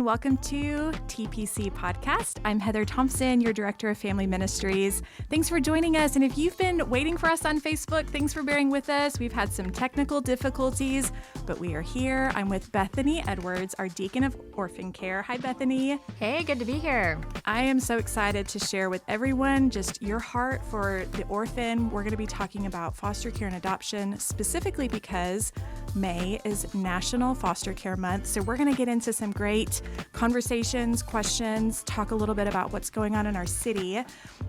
welcome to TPC Podcast. I'm Heather Thompson, your Director of Family Ministries. Thanks for joining us. And if you've been waiting for us on Facebook, thanks for bearing with us. We've had some technical difficulties, but we are here. I'm with Bethany Edwards, our Deacon of Orphan Care. Hi, Bethany. Hey, good to be here. I am so excited to share with everyone just your heart for the orphan. We're going to be talking about foster care and adoption, specifically because May is National Foster Care Month. So we're going to get into some great conversations, questions, talk a little bit about what's going on in our city.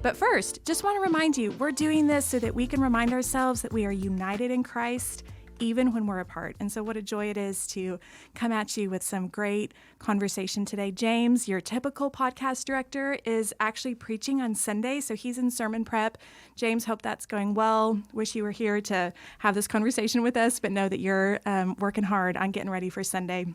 But first, just want to remind you, we're doing this so that we can remind ourselves that we are united in Christ even when we're apart. And so what a joy it is to come at you with some great conversation today. James, your typical podcast director, is actually preaching on Sunday, so he's in sermon prep. James, hope that's going well. Wish you were here to have this conversation with us, but know that you're working hard on getting ready for Sunday.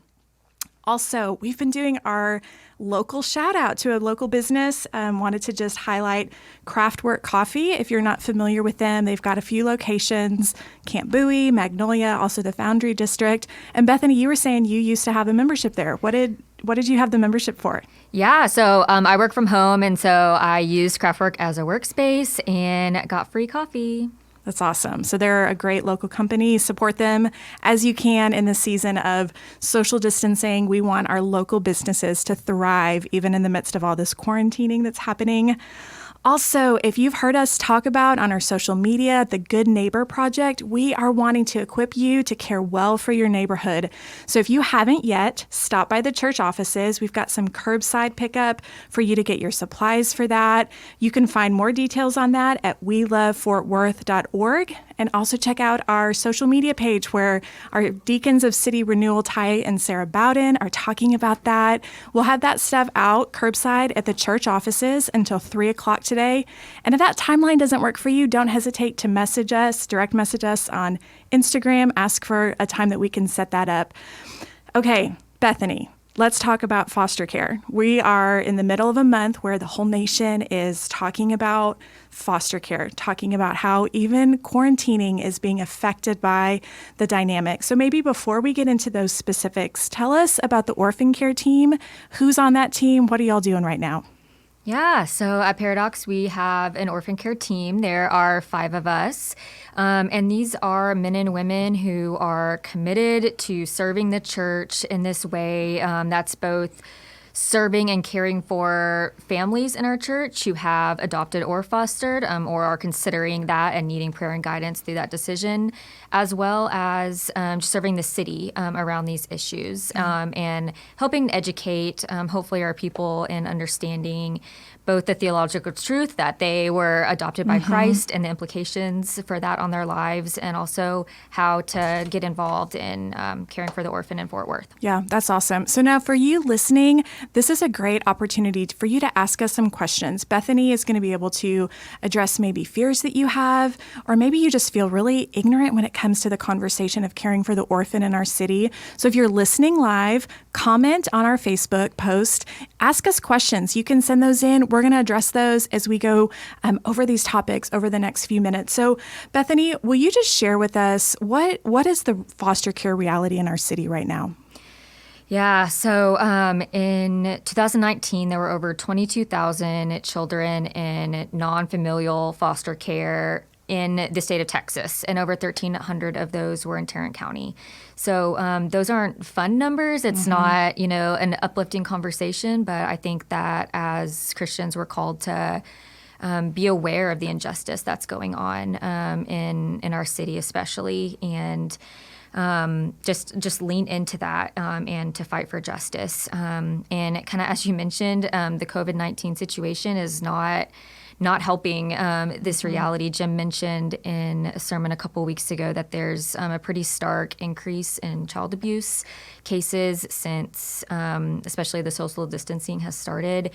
Also, we've been doing our local shout out to a local business. Wanted to just highlight Kraftwerk Coffee. If you're not familiar with them, they've got a few locations, Camp Bowie, Magnolia, also the Foundry District. And Bethany, you were saying you used to have a membership there. What did you have the membership for? Yeah, so I work from home, and so I used Kraftwerk as a workspace and got free coffee. That's awesome. So they're a great local company. Support them as you can in the season of social distancing. We want our local businesses to thrive even in the midst of all this quarantining that's happening. Also, if you've heard us talk about on our social media, the Good Neighbor Project, we are wanting to equip you to care well for your neighborhood. So if you haven't yet, stop by the church offices. We've got some curbside pickup for you to get your supplies for that. You can find more details on that at welovefortworth.org. And also check out our social media page where our Deacons of City Renewal, Ty and Sarah Bowden, are talking about that. We'll have that stuff out curbside at the church offices until 3 o'clock today. And if that timeline doesn't work for you, don't hesitate to message us, direct message us on Instagram. Ask for a time that we can set that up. Okay, Bethany. Let's talk about foster care. We are in the middle of a month where the whole nation is talking about foster care, talking about how even quarantining is being affected by the dynamic. So maybe before we get into those specifics, tell us about the orphan care team. Who's on that team? What are y'all doing right now? Yeah, so at Paradox, we have an orphan care team. There are 5 of us, and these are men and women who are committed to serving the church in this way. That's both serving and caring for families in our church who have adopted or fostered or are considering that and needing prayer and guidance through that decision, as well as just serving the city around these issues and helping educate, hopefully, our people in understanding both the theological truth that they were adopted by Christ and the implications for that on their lives, and also how to get involved in caring for the orphan in Fort Worth. Yeah, that's awesome. So now for you listening, this is a great opportunity for you to ask us some questions. Bethany is going to be able to address maybe fears that you have, or maybe you just feel really ignorant when it comes to the conversation of caring for the orphan in our city. So if you're listening live, comment on our Facebook post, ask us questions. You can send those in. We're going to address those as we go over these topics over the next few minutes. So Bethany, will you just share with us what is the foster care reality in our city right now? Yeah, so in 2019, there were over 22,000 children in non-familial foster care in the state of Texas, and over 1,300 of those were in Tarrant County. So those aren't fun numbers. It's not, an uplifting conversation, but I think that as Christians, we're called to be aware of the injustice that's going on in our city especially, and just lean into that and to fight for justice. And kind of as you mentioned, the COVID-19 situation is not helping this reality. Jim mentioned in a sermon a couple weeks ago that there's a pretty stark increase in child abuse cases since especially the social distancing has started.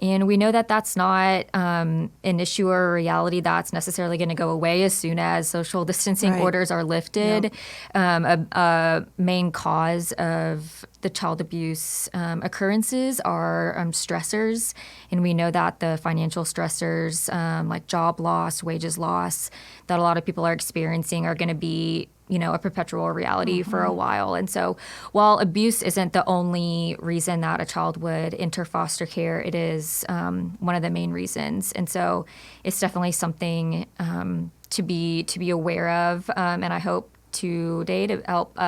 And we know that that's not an issue or a reality that's necessarily going to go away as soon as social distancing orders are lifted. Yep. A main cause of the child abuse occurrences are stressors. And we know that the financial stressors like job loss, wages loss, that a lot of people are experiencing are going to be a perpetual reality for a while. And so while abuse isn't the only reason that a child would enter foster care, it is one of the main reasons. And so it's definitely something to be aware of. And I hope today to help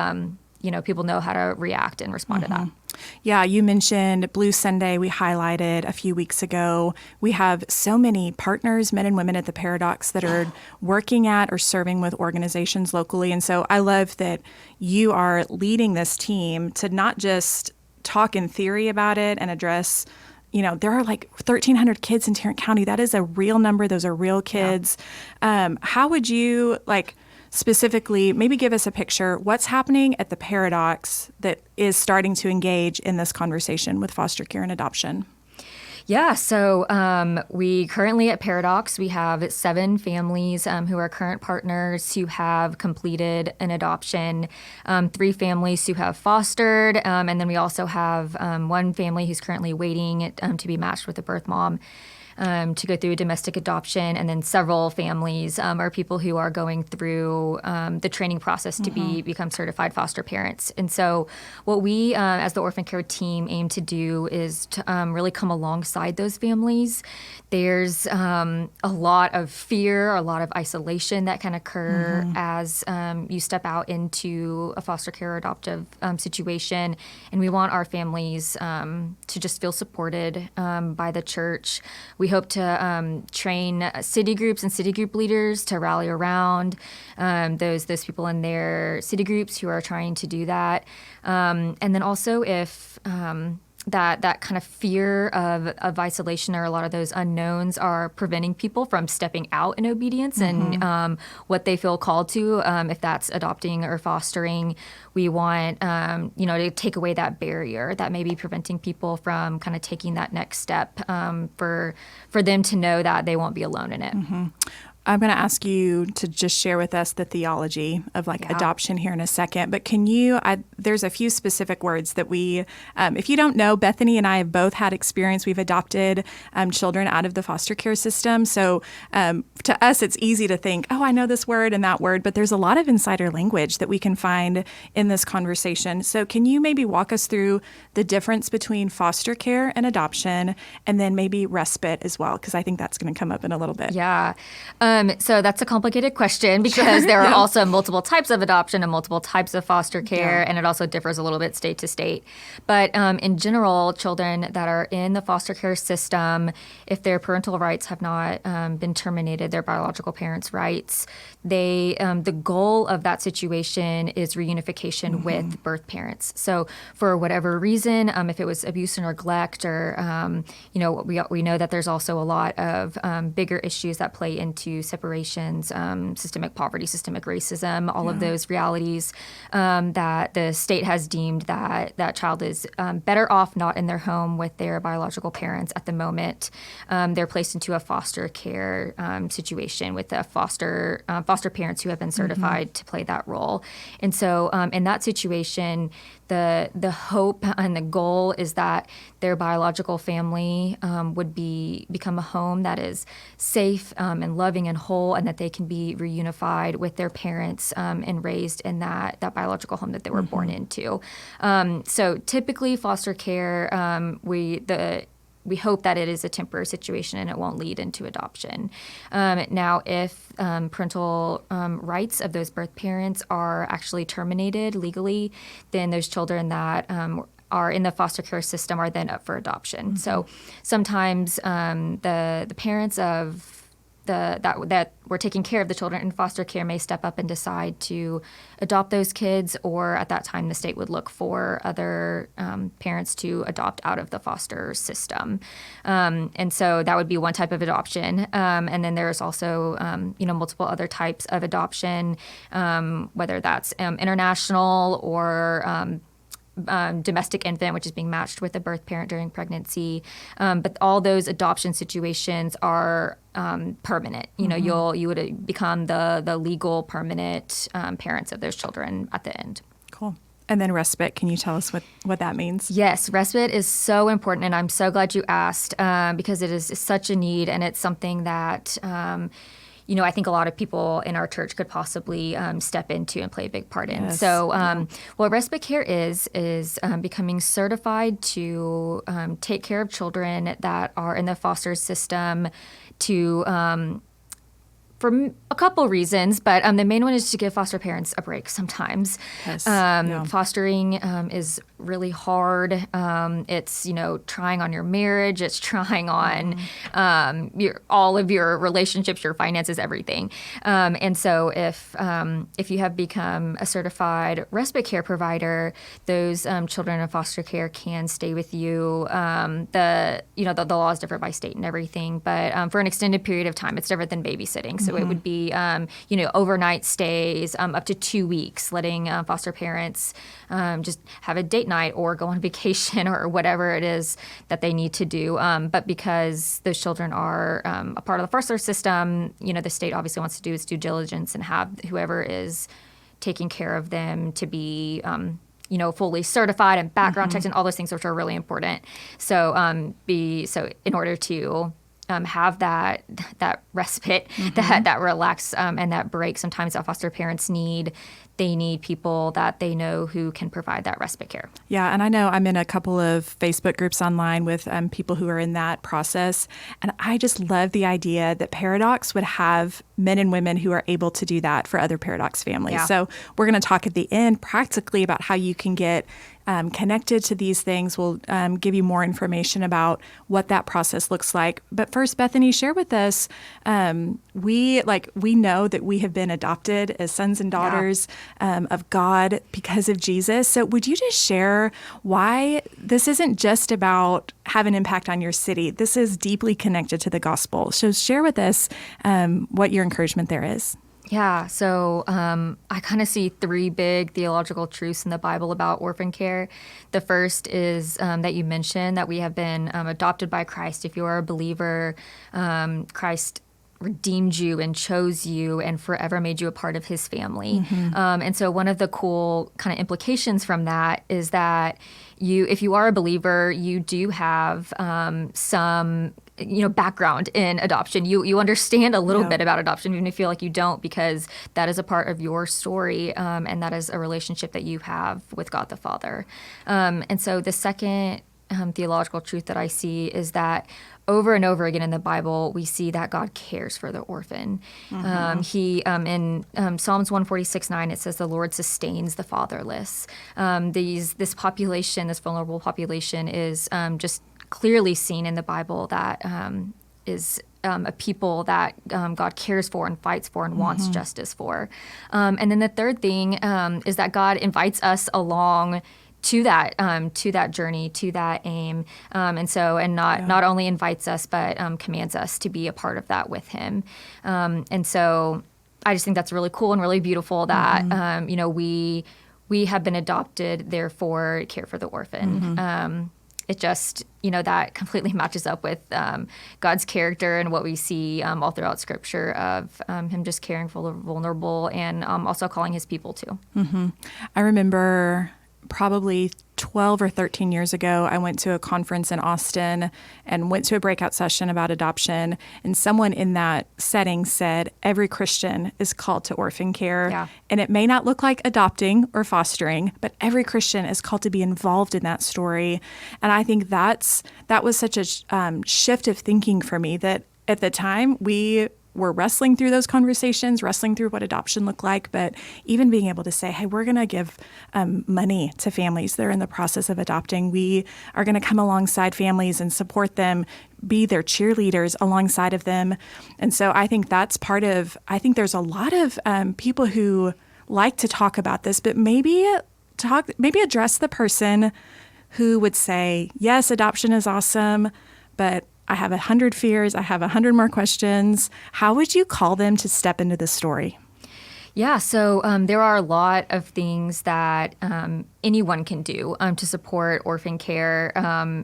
people know how to react and respond to that. Yeah, you mentioned Blue Sunday. We highlighted a few weeks ago. We have so many partners, men and women at the Paradox, that are working at or serving with organizations locally. And so I love that you are leading this team to not just talk in theory about it and address, there are like 1,300 kids in Tarrant County. That is a real number. Those are real kids. Yeah. How would you specifically maybe give us a picture? What's happening at the Paradox that is starting to engage in this conversation with foster care and adoption? Yeah, so we currently at Paradox, we have 7 families who are current partners who have completed an adoption, 3 families who have fostered, and then we also have 1 family who's currently waiting to be matched with a birth mom. To go through a domestic adoption, and then several families are people who are going through the training process to become certified foster parents. And so what we, as the orphan care team, aim to do is to really come alongside those families. There's a lot of fear, a lot of isolation that can occur as you step out into a foster care or adoptive situation. And we want our families to just feel supported by the church. We hope to train city groups and city group leaders to rally around those people in their city groups who are trying to do that. And then also if that kind of fear of isolation or a lot of those unknowns are preventing people from stepping out in obedience and what they feel called to, if that's adopting or fostering. We want, to take away that barrier that may be preventing people from kind of taking that next step for them to know that they won't be alone in it. I'm going to ask you to just share with us the theology of adoption here in a second. But can you, there's a few specific words that we, if you don't know, Bethany and I have both had experience. We've adopted children out of the foster care system. So to us, it's easy to think, oh, I know this word and that word, but there's a lot of insider language that we can find in this conversation. So can you maybe walk us through the difference between foster care and adoption, and then maybe respite as well? Because I think that's going to come up in a little bit. Yeah. So that's a complicated question because there are also multiple types of adoption and multiple types of foster care, and it also differs a little bit state to state. But in general, children that are in the foster care system, if their parental rights have not been terminated, their biological parents' rights, the goal of that situation is reunification with birth parents. So for whatever reason, if it was abuse or neglect, or we know that there's also a lot of bigger issues that play into separations, systemic poverty, systemic racism, all of those realities that the state has deemed that that child is better off not in their home with their biological parents at the moment. They're placed into a foster care situation with a foster parents who have been certified to play that role. And so in that situation, the hope and the goal is that their biological family would become a home that is safe and loving and whole, and that they can be reunified with their parents and raised in that biological home that they were born into. So typically foster care, we hope that it is a temporary situation and it won't lead into adoption. Now, if parental rights of those birth parents are actually terminated legally, then those children that are in the foster care system are then up for adoption. So sometimes the parents of that were taking care of the children in foster care may step up and decide to adopt those kids, or at that time the state would look for other parents to adopt out of the foster system. And so that would be one type of adoption. And then there's also multiple other types of adoption, whether that's international or domestic infant, which is being matched with a birth parent during pregnancy. But all those adoption situations are permanent. You would become the legal permanent parents of those children at the end. Cool. And then respite, can you tell us what that means? Yes, respite is so important, and I'm so glad you asked because it is such a need, and it's something that I think a lot of people in our church could possibly step into and play a big part in. Yes. So what respite care is becoming certified to take care of children that are in the foster system to for a couple reasons, but the main one is to give foster parents a break sometimes. Yes. Fostering is really hard. It's, trying on your marriage. It's trying on all of your relationships, your finances, everything. And so if you have become a certified respite care provider, those children in foster care can stay with you. The law is different by state and everything, but for an extended period of time, it's different than babysitting. So it would be, overnight stays, up to 2 weeks, letting foster parents just have a date night or go on vacation or whatever it is that they need to do. But because those children are a part of the foster system, the state obviously wants to do its due diligence and have whoever is taking care of them to be fully certified and background checked and all those things, which are really important. So in order to have that respite, that relax and that break, sometimes that foster parents need. They need people that they know who can provide that respite care. Yeah, and I know I'm in a couple of Facebook groups online with people who are in that process, and I just love the idea that Paradox would have men and women who are able to do that for other Paradox families. Yeah. So we're going to talk at the end practically about how you can get connected to these things. We'll give you more information about what that process looks like. But first, Bethany, share with us, we know that we have been adopted as sons and daughters of God because of Jesus. So would you just share why this isn't just about have an impact on your city? This is deeply connected to the gospel. So share with us what your encouragement there is. Yeah, so I kind of see 3 big theological truths in the Bible about orphan care. The first is that you mentioned that we have been adopted by Christ. If you are a believer, Christ redeemed you and chose you and forever made you a part of his family. And so one of the cool kind of implications from that is that if you are a believer, you do have some background in adoption. You understand a little bit about adoption, even if you feel like you don't, because that is a part of your story, and that is a relationship that you have with God the Father. And so the second theological truth that I see is that over and over again in the Bible, we see that God cares for the orphan. He in Psalms 146:9, it says, "The Lord sustains the fatherless." This population, this vulnerable population, is just clearly seen in the Bible that is a people that God cares for and fights for and wants justice for. And then the third thing is that God invites us along to that journey, to that aim, and not only invites us but commands us to be a part of that with Him. And so I just think that's really cool and really beautiful that we have been adopted, therefore care for the orphan. It just, that completely matches up with God's character and what we see all throughout Scripture of Him just caring for the vulnerable and also calling His people to. I remember probably 12 or 13 years ago, I went to a conference in Austin and went to a breakout session about adoption. And someone in that setting said, every Christian is called to orphan care. Yeah. And it may not look like adopting or fostering, but every Christian is called to be involved in that story. And I think that was such a shift of thinking for me that at the time we were wrestling through those conversations, wrestling through what adoption looked like, but even being able to say, hey, we're going to give money to families that are in the process of adopting. We are going to come alongside families and support them, be their cheerleaders alongside of them. And so I think that's I think there's a lot of people who like to talk about this, but maybe address the person who would say, yes, adoption is awesome, but I have 100 fears. I have 100 more questions. How would you call them to step into this story? Yeah, so there are a lot of things that anyone can do to support orphan care,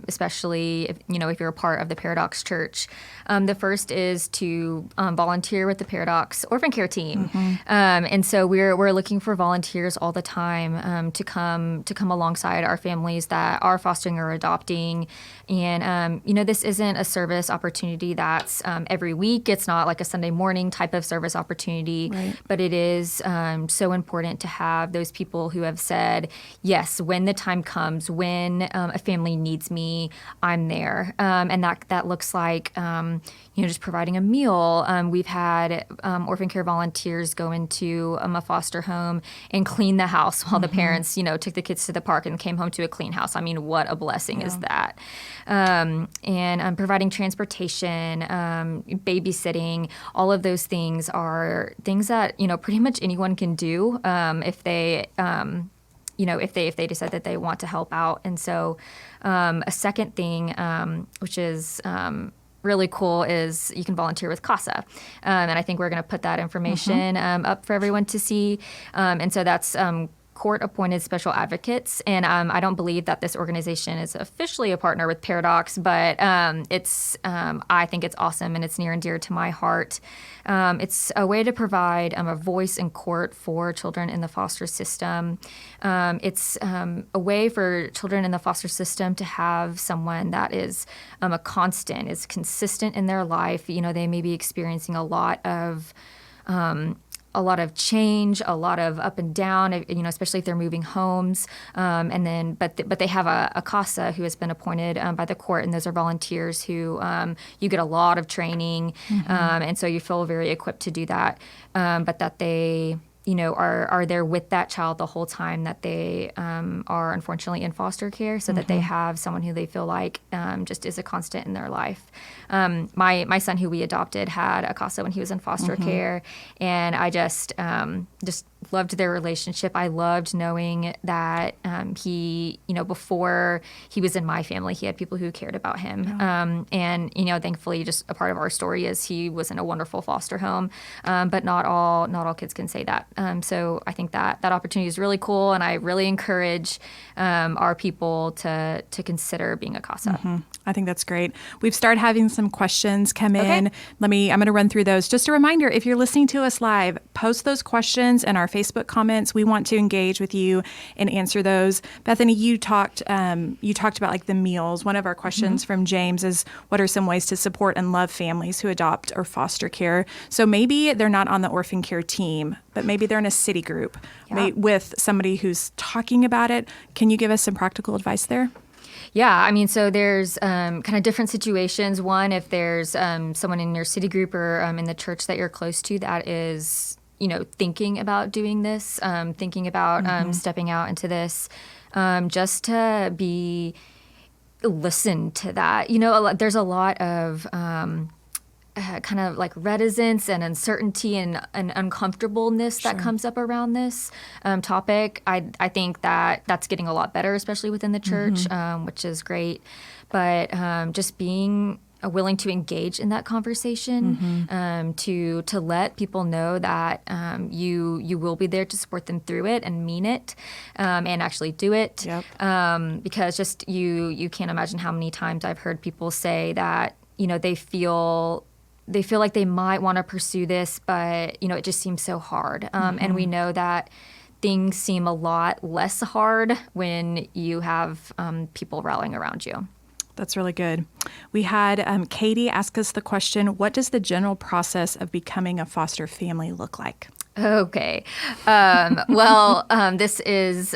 especially if you're a part of the Paradox Church. The first is to volunteer with the Paradox Orphan Care team, and so we're looking for volunteers all the time to come alongside our families that are fostering or adopting. And this isn't a service opportunity that's every week. It's not like a Sunday morning type of service opportunity, Right. but it is so important to have those people who have said, yes, when the time comes, when a family needs me, I'm there. And that looks like, just providing a meal. We've had orphan care volunteers go into a foster home and clean the house while the parents, took the kids to the park and came home to a clean house. I mean, what a blessing is that? And providing transportation, babysitting, all of those things are things that, pretty much anyone can do if they if they decide that they want to help out. And so a second thing, which is really cool, is you can volunteer with CASA. And I think we're going to put that information up for everyone to see. And so that's court-appointed special advocates. And I don't believe that this organization is officially a partner with Paradox, but I think it's awesome and it's near and dear to my heart. It's a way to provide a voice in court for children in the foster system. It's a way for children in the foster system to have someone that is a constant, is consistent in their life. They may be experiencing a lot of change, a lot of up and down, especially if they're moving homes. But they have a CASA who has been appointed by the court, and those are volunteers who you get a lot of training, and so you feel very equipped to do that. But that they are there with that child the whole time that they are unfortunately in foster care, so that they have someone who they feel like just is a constant in their life. My son, who we adopted, had a CASA when he was in foster care, and I just loved their relationship. I loved knowing that he, before he was in my family, he had people who cared about him. Yeah. And thankfully, just a part of our story is he was in a wonderful foster home, but not all kids can say that. So I think that opportunity is really cool, and I really encourage our people to consider being a CASA. I think that's great. We've started having some questions come in. I'm going to run through those. Just a reminder, if you're listening to us live, post those questions in our Facebook comments. We want to engage with you and answer those. Bethany, you talked about like the meals. One of our questions from James is, what are some ways to support and love families who adopt or foster care? So maybe they're not on the orphan care team, but maybe they're in a city group with somebody who's talking about it. Can you give us some practical advice there? Yeah, so there's kind of different situations. One, if there's someone in your city group or in the church that you're close to that is, thinking about doing this, thinking about stepping out into this, just to be listen to that. There's a lot of kind of like reticence and uncertainty and uncomfortableness that comes up around this topic. I think that's getting a lot better, especially within the church, which is great. But just being willing to engage in that conversation, to let people know that you will be there to support them through it and mean it, and actually do it. Yep. Because just you can't imagine how many times I've heard people say that they feel like they might want to pursue this, but it just seems so hard. And we know that things seem a lot less hard when you have people rallying around you. That's really good. We had Katie ask us the question, what does the general process of becoming a foster family look like? Okay. This is,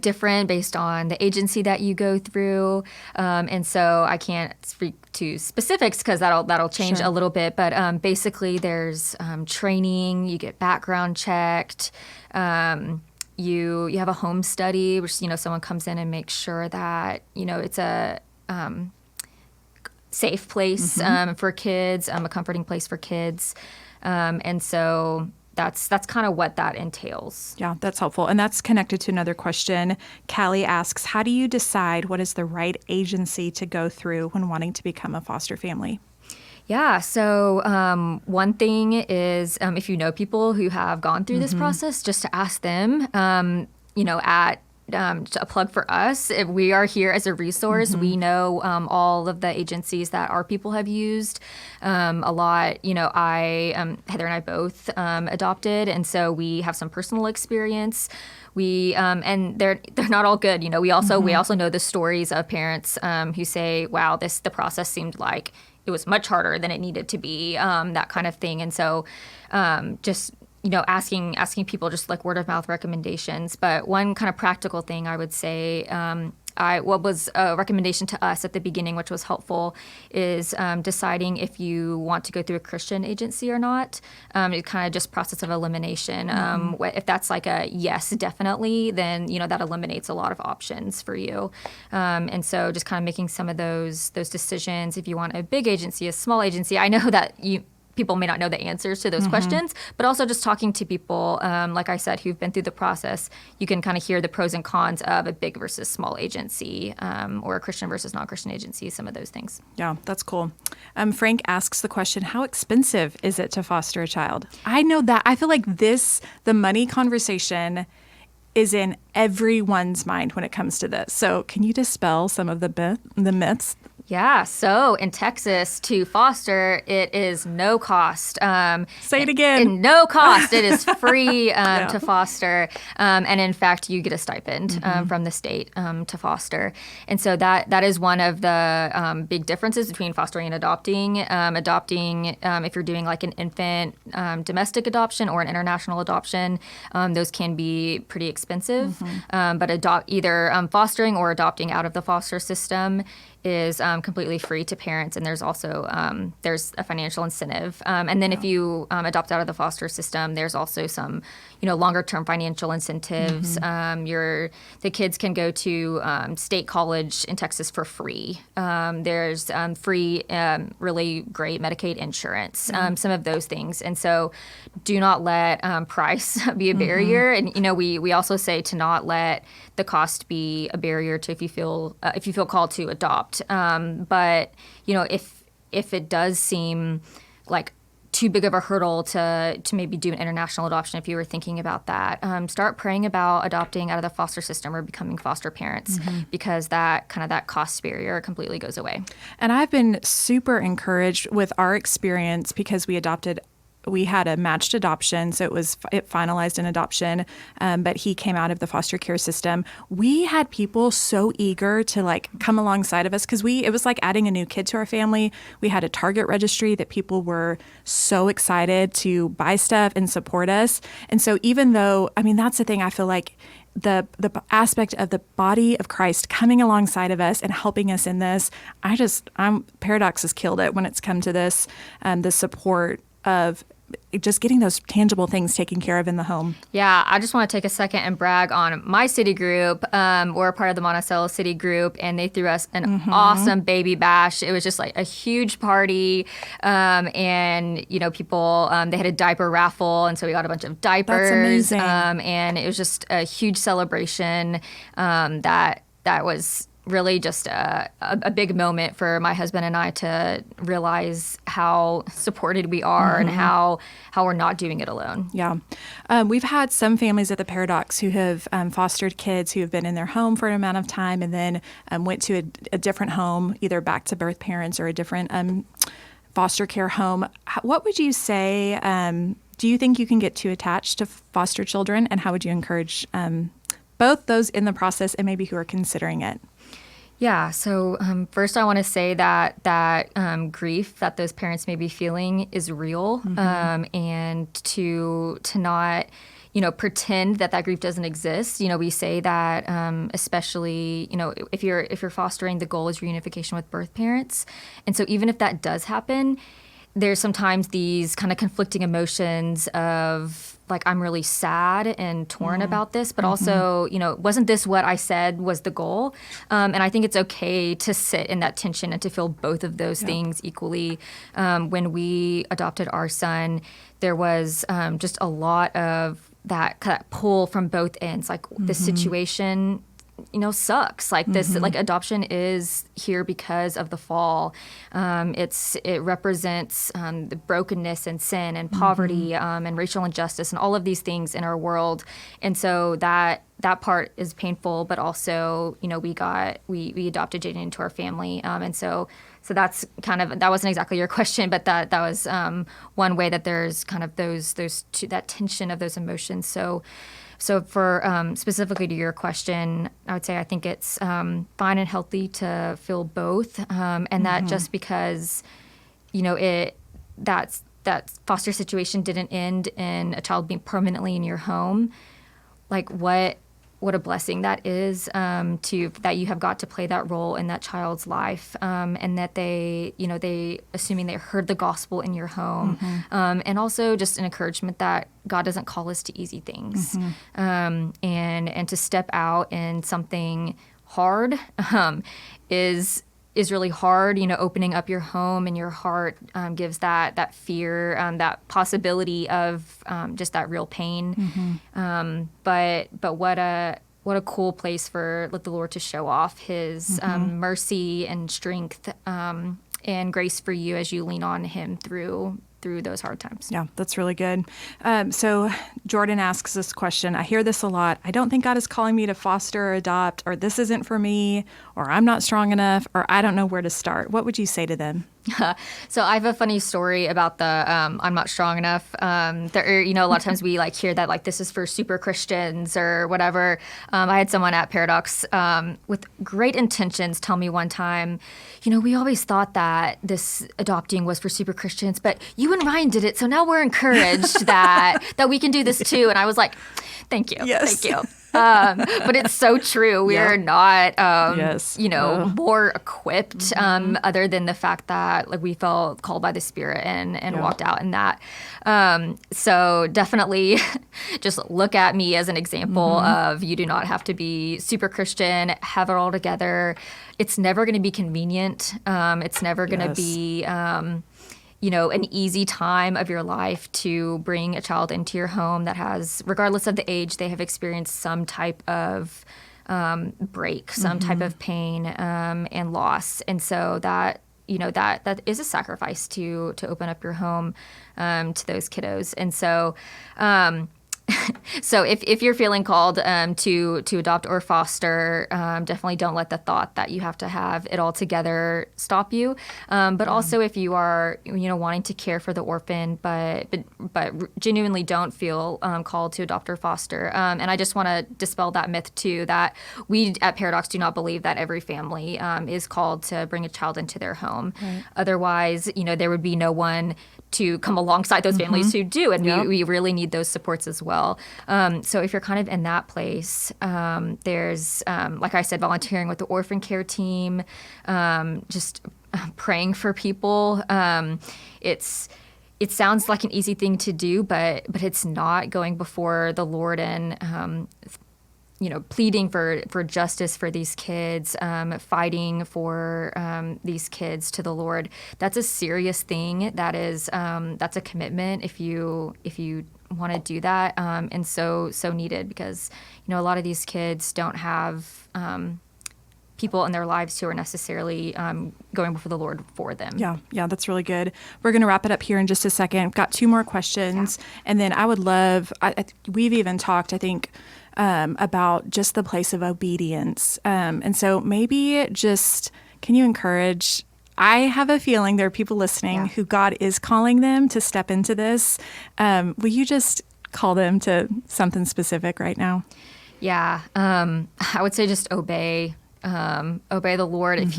different based on the agency that you go through. And so I can't speak to specifics because that'll change a little bit. But basically there's training, you get background checked. You have a home study, which, someone comes in and makes sure that, it's a safe place for kids, a comforting place for kids. And so that's kind of what that entails. Yeah, that's helpful. And that's connected to another question. Callie asks, how do you decide what is the right agency to go through when wanting to become a foster family? Yeah. So one thing is if you know people who have gone through this process, just to ask them, a plug for us. If we are here as a resource. We know all of the agencies that our people have used a lot. Heather and I both adopted, and so we have some personal experience. We and they're not all good. We also know the stories of parents who say, "Wow, the process seemed like it was much harder than it needed to be," that kind of thing. And so, just asking people just like word of mouth recommendations. But one kind of practical thing I would say, what was a recommendation to us at the beginning, which was helpful, is deciding if you want to go through a Christian agency or not. It kind of just process of elimination. If that's like a yes, definitely, then that eliminates a lot of options for you. And so just kind of making some of those decisions. If you want a big agency, a small agency, I know that people may not know the answers to those questions, but also just talking to people, like I said, who've been through the process, you can kind of hear the pros and cons of a big versus small agency, or a Christian versus non-Christian agency, some of those things. Yeah, that's cool. Frank asks the question, how expensive is it to foster a child? I know that. I feel like the money conversation is in everyone's mind when it comes to this. So can you dispel some of the myths? Yeah, so in Texas, to foster, it is no cost. Say it again. No cost. It is free to foster. And in fact, you get a stipend from the state to foster. And so that is one of the big differences between fostering and adopting. Adopting, if you're doing like an infant domestic adoption or an international adoption, those can be pretty expensive. But either fostering or adopting out of the foster system is completely free to parents, and there's also there's a financial incentive. And then if you adopt out of the foster system, there's also some longer term financial incentives. The kids can go to state college in Texas for free. There's free, really great Medicaid insurance. Some of those things, and so do not let price be a barrier. And we also say to not let the cost be a barrier to if you feel called to adopt. But if it does seem like too big of a hurdle to maybe do an international adoption, if you were thinking about that, start praying about adopting out of the foster system or becoming foster parents, because that cost barrier completely goes away. And I've been super encouraged with our experience because we had a matched adoption, so it finalized an adoption, but he came out of the foster care system. We had people so eager to come alongside of us because it was like adding a new kid to our family. We had a Target registry that people were so excited to buy stuff and support us. And so even though, that's the thing, I feel like the aspect of the body of Christ coming alongside of us and helping us in this, Paradox has killed it when it's come to this, the support of just getting those tangible things taken care of in the home. Yeah, I just want to take a second and brag on my city group. We're a part of the Monticello city group, and they threw us an awesome baby bash. It was just like a huge party, and people, they had a diaper raffle, and so we got a bunch of diapers. That's amazing. And it was just a huge celebration that was really just a big moment for my husband and I to realize how supported we are and how we're not doing it alone. Yeah. We've had some families at the Paradox who have fostered kids who have been in their home for an amount of time and then went to a different home, either back to birth parents or a different foster care home. What would you say, do you think you can get too attached to foster children, and how would you encourage both those in the process and maybe who are considering it? Yeah. So first, I want to say that grief that those parents may be feeling is real, and to not pretend that grief doesn't exist. We say that especially if you're fostering, the goal is reunification with birth parents, and so even if that does happen, there's sometimes these kind of conflicting emotions of like, I'm really sad and torn about this, but also, wasn't this what I said was the goal? And I think it's okay to sit in that tension and to feel both of those things equally. When we adopted our son, there was just a lot of that pull from both ends. Like the situation sucks. Like this, like adoption is here because of the fall. It represents the brokenness and sin and poverty and racial injustice and all of these things in our world. And so that part is painful, but also, we adopted Jaden into our family. And so that's kind of, that wasn't exactly your question, but that was one way that there's kind of that tension of those emotions. So for specifically to your question, I would say I think it's fine and healthy to feel both, and that just because, that foster situation didn't end in a child being permanently in your home, like what a blessing that is that you have got to play that role in that child's life, and that they assuming they heard the gospel in your home, and also just an encouragement that God doesn't call us to easy things, and to step out in something hard is really hard. Opening up your home and your heart gives that fear, that possibility of just that real pain. But what a cool place for the Lord to show off His mercy and strength and grace for you as you lean on Him through those hard times. Yeah, that's really good. So Jordan asks this question. I hear this a lot. I don't think God is calling me to foster or adopt, or this isn't for me, or I'm not strong enough, or I don't know where to start. What would you say to them? So I have a funny story about the I'm not strong enough. There are, a lot of times we hear that this is for super Christians or whatever. I had someone at Paradox with great intentions tell me one time, we always thought that this adopting was for super Christians, but you and Ryan did it, so now we're encouraged that we can do this too. And I was like, thank you, yes. thank you. But it's so true. We are not, more equipped, other than the fact that we felt called by the Spirit and walked out in that. So definitely just look at me as an example of you do not have to be super Christian, have it all together. It's never going to be convenient. It's never going to be an easy time of your life to bring a child into your home that has, regardless of the age, they have experienced some type of break, some type of pain and loss. And so that is a sacrifice to open up your home to those kiddos. And so so if you're feeling called to adopt or foster, definitely don't let the thought that you have to have it all together stop you. But also if you are wanting to care for the orphan, but genuinely don't feel called to adopt or foster. And I just want to dispel that myth too, that we at Paradox do not believe that every family is called to bring a child into their home. Right. Otherwise, there would be no one to come alongside those families who do, and we really need those supports as well. So if you're kind of in that place, there's, like I said, volunteering with the orphan care team, just praying for people. It sounds like an easy thing to do, but it's not. Going before the Lord and pleading for justice for these kids, fighting for these kids to the Lord. That's a serious thing. That's a commitment if you want to do that, and so needed, because a lot of these kids don't have people in their lives who are necessarily going before the Lord for them. Yeah, that's really good. We're going to wrap it up here in just a second. I've got two more questions, and then I would love. We've even talked, I think, about just the place of obedience. And so maybe just, can you encourage, I have a feeling there are people listening who God is calling them to step into this. Will you just call them to something specific right now? Yeah. I would say just obey the Lord. If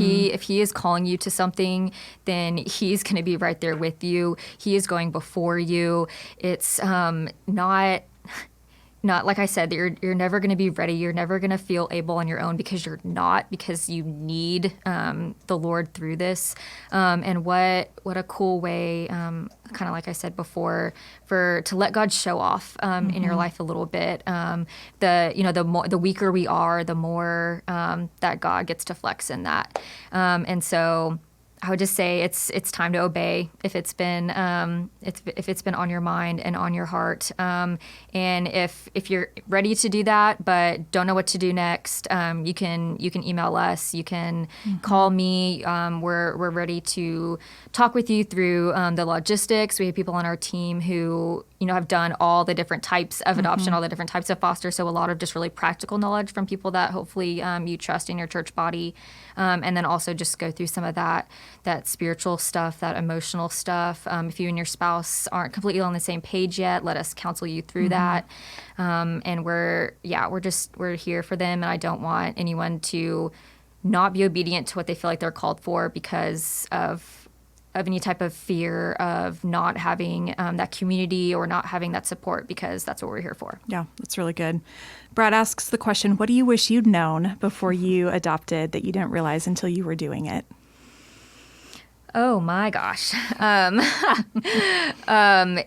he is calling you to something, then He's going to be right there with you. He is going before you. It's not like I said, you're never going to be ready. You're never going to feel able on your own, because you're not, because you need the Lord through this. And what a cool way, kind of like I said before, to let God show off in your life a little bit. The weaker we are, the more that God gets to flex in that. And so I would just say it's time to obey if it's been if it's been on your mind and on your heart, and if you're ready to do that but don't know what to do next, you can email us, you can call me. We're ready to talk with you through the logistics. We have people on our team who have done all the different types of adoption, all the different types of foster. So a lot of just really practical knowledge from people that hopefully you trust in your church body, and then also just go through some of that spiritual stuff, that emotional stuff. If you and your spouse aren't completely on the same page yet, let us counsel you through that. And we're here for them. And I don't want anyone to not be obedient to what they feel like they're called for because of any type of fear of not having that community or not having that support, because that's what we're here for. Yeah, that's really good. Brad asks the question, what do you wish you'd known before you adopted that you didn't realize until you were doing it? Oh my gosh.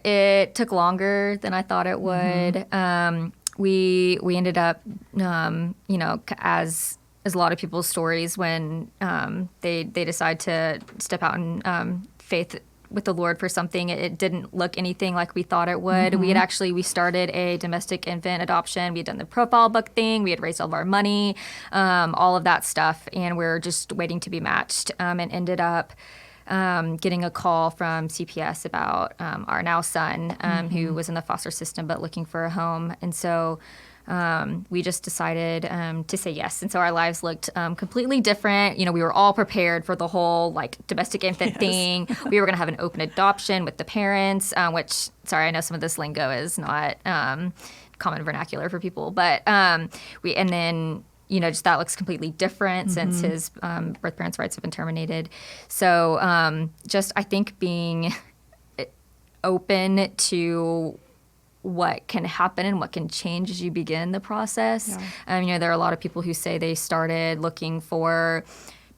It took longer than I thought it would. We ended up, as a lot of people's stories, when they decide to step out in faith with the Lord for something, it didn't look anything like we thought it would. We started a domestic infant adoption. We had done the profile book thing. We had raised all of our money, all of that stuff, and we're just waiting to be matched, and ended up getting a call from CPS about our now son, who was in the foster system but looking for a home. And so we just decided to say yes. And so our lives looked completely different. We were all prepared for the whole domestic infant thing. We were going to have an open adoption with the parents, which, sorry, I know some of this lingo is not common vernacular for people, but just that looks completely different since his birth parents' rights have been terminated. So I think being open to what can happen and what can change as you begin the process. Yeah. There are a lot of people who say they started looking for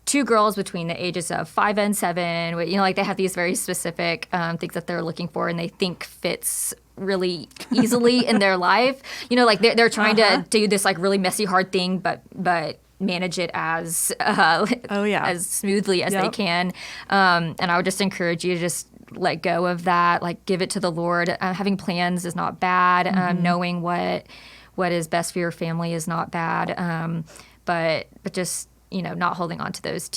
2 girls between the ages of 5 and 7. They have these very specific things that they're looking for and they think fits really easily in their life. They're trying to do this really messy, hard thing, but manage it as as smoothly as they can. And I would just encourage you to just let go of that, give it to the Lord. Having plans is not bad. Knowing what is best for your family is not bad. But just not holding on to those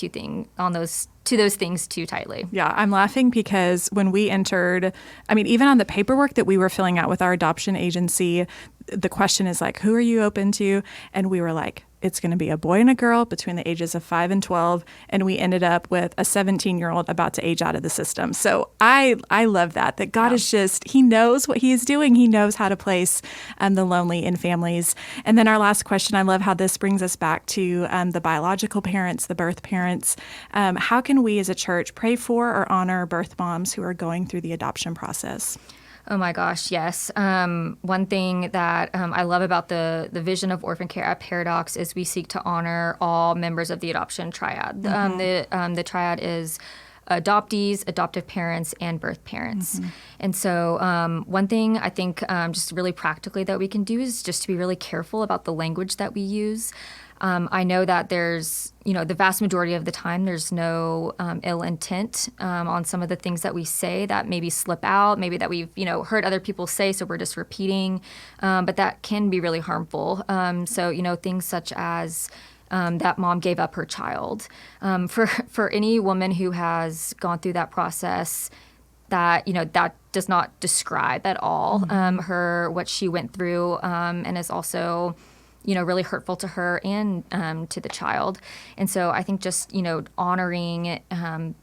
things too tightly. Yeah, I'm laughing because when we entered, even on the paperwork that we were filling out with our adoption agency, the question is who are you open to? And we were like, it's going to be a boy and a girl between the ages of 5 and 12. And we ended up with a 17-year-old about to age out of the system. So I love that God is he knows what he is doing. He knows how to place the lonely in families. And then our last question, I love how this brings us back to the biological parents, the birth parents. How can we as a church pray for or honor birth moms who are going through the adoption process? Oh my gosh, yes. One thing that I love about the vision of Orphan Care at Paradox is we seek to honor all members of the adoption triad. The triad is adoptees, adoptive parents, and birth parents. And so one thing I think just really practically that we can do is just to be really careful about the language that we use. I know that there's, the vast majority of the time there's no ill intent on some of the things that we say that maybe slip out, maybe that we've, heard other people say, so we're just repeating. But that can be really harmful. So, things such as that mom gave up her child. For any woman who has gone through that process, that, that does not describe at all what she went through, and is also really hurtful to her and to the child. And so I think just, honoring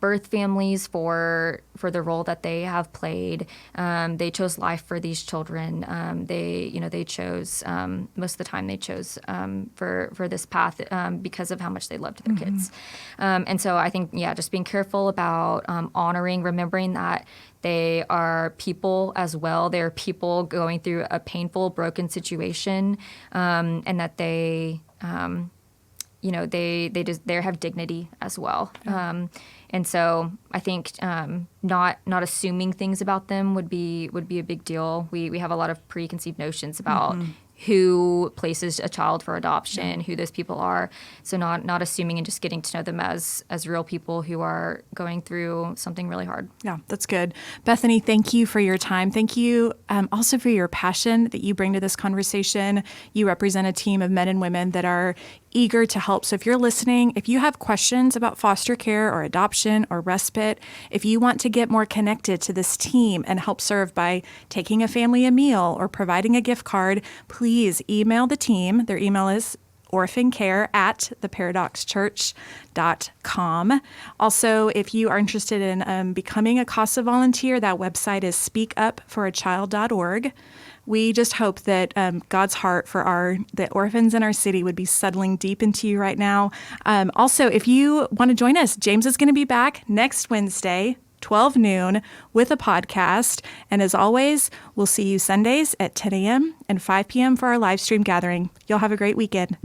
birth families for the role that they have played. They chose life for these children. They chose, most of the time they chose for this path because of how much they loved their kids. And so I think, just being careful about honoring, remembering that they are people as well. They're people going through a painful, broken situation, and that they have dignity as well. And so I think not assuming things about them would be a big deal. We have a lot of preconceived notions about who places a child for adoption, who those people are. So not assuming and just getting to know them as real people who are going through something really hard. Yeah, that's good. Bethany, thank you for your time. Thank you also for your passion that you bring to this conversation. You represent a team of men and women that are eager to help. So if you're listening, if you have questions about foster care or adoption or respite, if you want to get more connected to this team and help serve by taking a family a meal or providing a gift card, please email the team. Their email is orphancare@theparadoxchurch.com. Also, if you are interested in becoming a CASA volunteer, that website is speakupforachild.org. We just hope that God's heart for the orphans in our city would be settling deep into you right now. Also, if you want to join us, James is going to be back next Wednesday, 12 noon, with a podcast. And as always, we'll see you Sundays at 10 a.m. and 5 p.m. for our live stream gathering. Y'all have a great weekend.